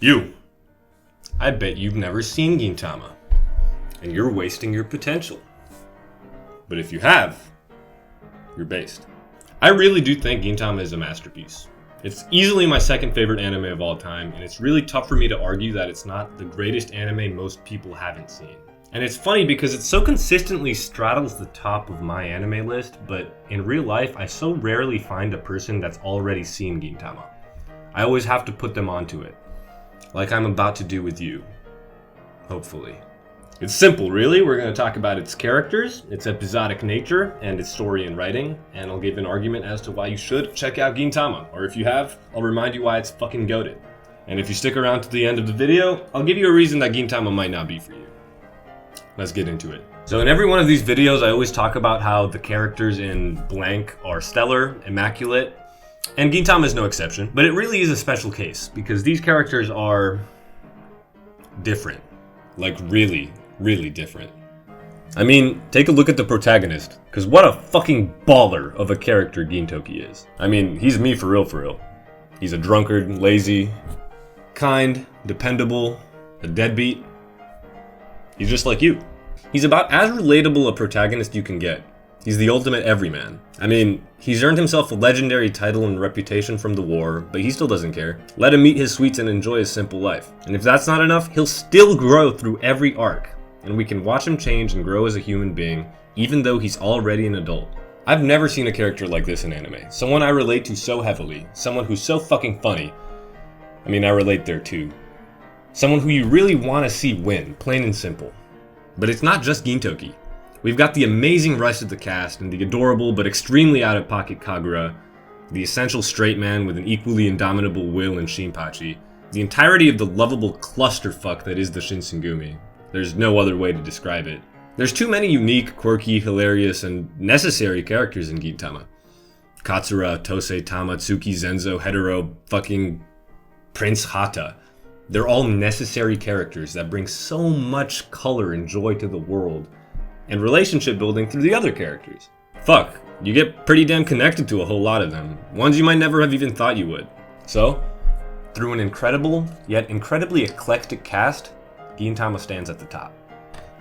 You! I bet you've never seen Gintama, and you're wasting your potential. But if you have, you're based. I really do think Gintama is a masterpiece. It's easily my second favorite anime of all time, and it's really tough for me to argue that it's not the greatest anime most people haven't seen. And it's funny because it so consistently straddles the top of my anime list, but in real life, I so rarely find a person that's already seen Gintama. I always have to put them onto it, like I'm about to do with you. Hopefully. It's simple, really. We're going to talk about its characters, its episodic nature, and its story and writing, and I'll give an argument as to why you should check out Gintama, or if you have, I'll remind you why it's fucking goated. And if you stick around to the end of the video, I'll give you a reason that Gintama might not be for you. Let's get into it. So in every one of these videos, I always talk about how the characters in blank are stellar, immaculate, and Gintama is no exception. But it really is a special case, because these characters are different. Like really, really different. I mean, take a look at the protagonist, because what a fucking baller of a character Gintoki is. I mean, he's me for real for real. He's a drunkard, lazy, kind, dependable, a deadbeat. He's just like you. He's about as relatable a protagonist you can get. He's the ultimate everyman. I mean, he's earned himself a legendary title and reputation from the war, but he still doesn't care. Let him eat his sweets and enjoy his simple life. And if that's not enough, he'll still grow through every arc. And we can watch him change and grow as a human being, even though he's already an adult. I've never seen a character like this in anime. Someone I relate to so heavily. Someone who's so fucking funny. I mean, I relate there too. Someone who you really want to see win, plain and simple. But it's not just Gintoki. We've got the amazing rest of the cast and the adorable but extremely out-of-pocket Kagura, the essential straight man with an equally indomitable will in Shinpachi, the entirety of the lovable clusterfuck that is the Shinsengumi. There's no other way to describe it. There's too many unique, quirky, hilarious, and necessary characters in Gintama. Katsura, Tose, Tama, Tsuki, Zenzo, Hetero, fucking Prince Hata. They're all necessary characters that bring so much color and joy to the world, and relationship building through the other characters. Fuck, you get pretty damn connected to a whole lot of them, ones you might never have even thought you would. So, through an incredible, yet incredibly eclectic cast, Gintama stands at the top.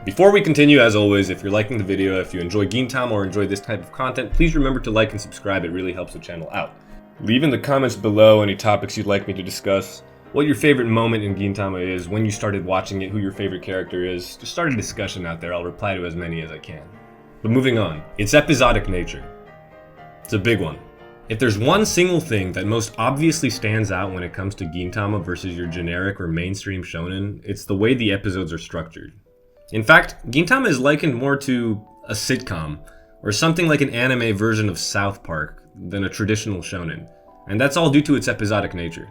Before we continue, as always, if you're liking the video, if you enjoy Gintama or enjoy this type of content, please remember to like and subscribe, it really helps the channel out. Leave in the comments below any topics you'd like me to discuss, what your favorite moment in Gintama is, when you started watching it, who your favorite character is. Just start a discussion out there, I'll reply to as many as I can. But moving on, its episodic nature. It's a big one. If there's one single thing that most obviously stands out when it comes to Gintama versus your generic or mainstream shonen, it's the way the episodes are structured. In fact, Gintama is likened more to a sitcom, or something like an anime version of South Park, than a traditional shonen. And that's all due to its episodic nature.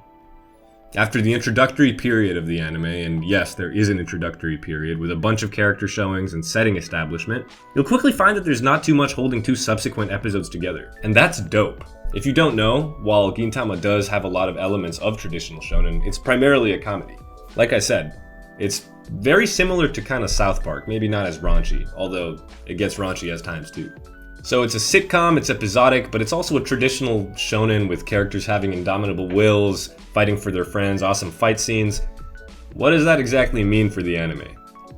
After the introductory period of the anime, and yes, there is an introductory period with a bunch of character showings and setting establishment, you'll quickly find that there's not too much holding two subsequent episodes together. And that's dope. If you don't know, while Gintama does have a lot of elements of traditional shonen, it's primarily a comedy. Like I said, it's very similar to kind of South Park, maybe not as raunchy, although it gets raunchy as times too. So it's a sitcom, it's episodic, but it's also a traditional shonen with characters having indomitable wills, fighting for their friends, awesome fight scenes. What does that exactly mean for the anime?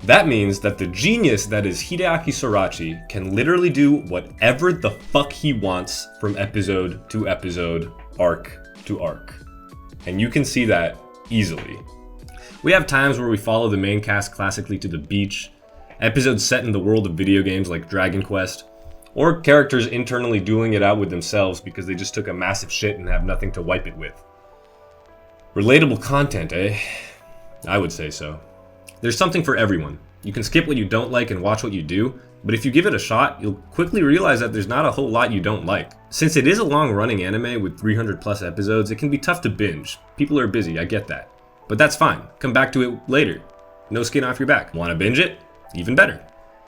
That means that the genius that is Hideaki Sorachi can literally do whatever the fuck he wants from episode to episode, arc to arc. And you can see that easily. We have times where we follow the main cast classically to the beach, episodes set in the world of video games like Dragon Quest, or characters internally dueling it out with themselves because they just took a massive shit and have nothing to wipe it with. Relatable content, eh? I would say so. There's something for everyone. You can skip what you don't like and watch what you do, but if you give it a shot, you'll quickly realize that there's not a whole lot you don't like. Since it is a long-running anime with 300 plus episodes, it can be tough to binge. People are busy, I get that. But that's fine, come back to it later. No skin off your back. Want to binge it? Even better.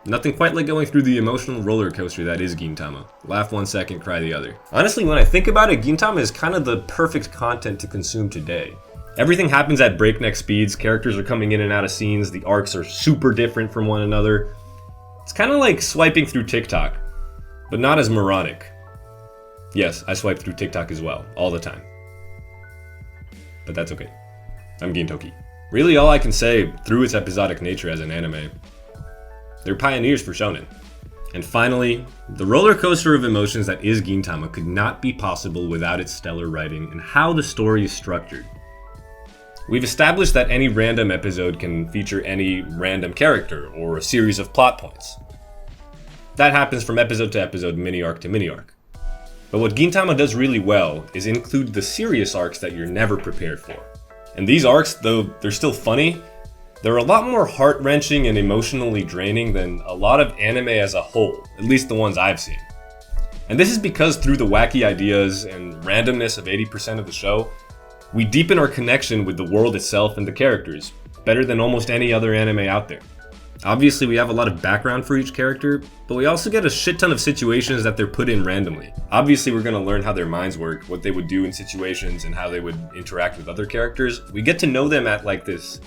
Nothing quite like going through the emotional roller coaster that is Gintama. Laugh 1 second, cry the other. Honestly, when I think about it, Gintama is kind of the perfect content to consume today. Everything happens at breakneck speeds, characters are coming in and out of scenes, the arcs are super different from one another. It's kind of like swiping through TikTok, but not as moronic. Yes, I swipe through TikTok as well, all the time. But that's okay. I'm Gintoki. Really, all I can say through its episodic nature as an anime, they're pioneers for shonen. And finally, the roller coaster of emotions that is Gintama could not be possible without its stellar writing and how the story is structured. We've established that any random episode can feature any random character or a series of plot points. That happens from episode to episode, mini-arc to mini-arc. But what Gintama does really well is include the serious arcs that you're never prepared for. And these arcs, though they're still funny, they're a lot more heart-wrenching and emotionally draining than a lot of anime as a whole, at least the ones I've seen. And this is because through the wacky ideas and randomness of 80% of the show, we deepen our connection with the world itself and the characters, better than almost any other anime out there. Obviously, we have a lot of background for each character, but we also get a shit ton of situations that they're put in randomly. Obviously, we're going to learn how their minds work, what they would do in situations, and how they would interact with other characters. We get to know them at like this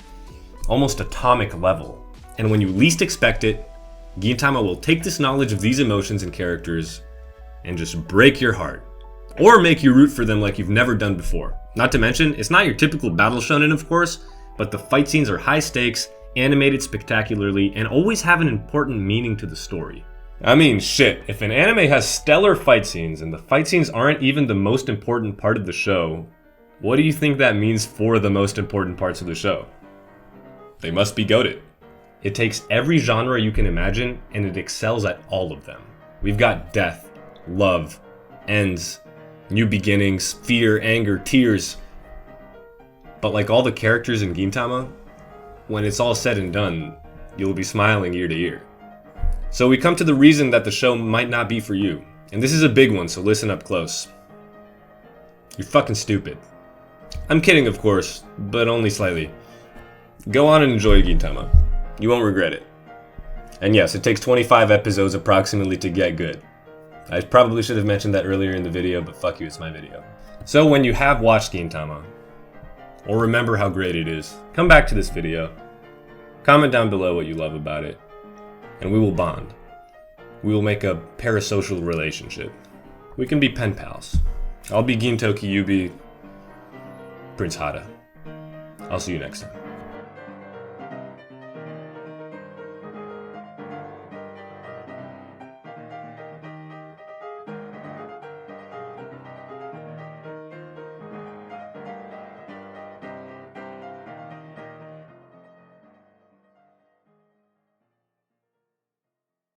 almost atomic level. And when you least expect it, Gintama will take this knowledge of these emotions and characters and just break your heart. Or make you root for them like you've never done before. Not to mention, it's not your typical battle shonen, of course, but the fight scenes are high stakes, animated spectacularly, and always have an important meaning to the story. I mean, shit, if an anime has stellar fight scenes and the fight scenes aren't even the most important part of the show, what do you think that means for the most important parts of the show? They must be goated. It takes every genre you can imagine, and it excels at all of them. We've got death, love, ends, new beginnings, fear, anger, tears. But like all the characters in Gintama, when it's all said and done, you'll be smiling ear to ear. So we come to the reason that the show might not be for you. And this is a big one, so listen up close. You're fucking stupid. I'm kidding, of course, but only slightly. Go on and enjoy Gintama. You won't regret it. And yes, it takes 25 episodes approximately to get good. I probably should have mentioned that earlier in the video, but fuck you, it's my video. So when you have watched Gintama, or remember how great it is, come back to this video, comment down below what you love about it, and we will bond. We will make a parasocial relationship. We can be pen pals. I'll be Gintoki, you be Prince Hada. I'll see you next time.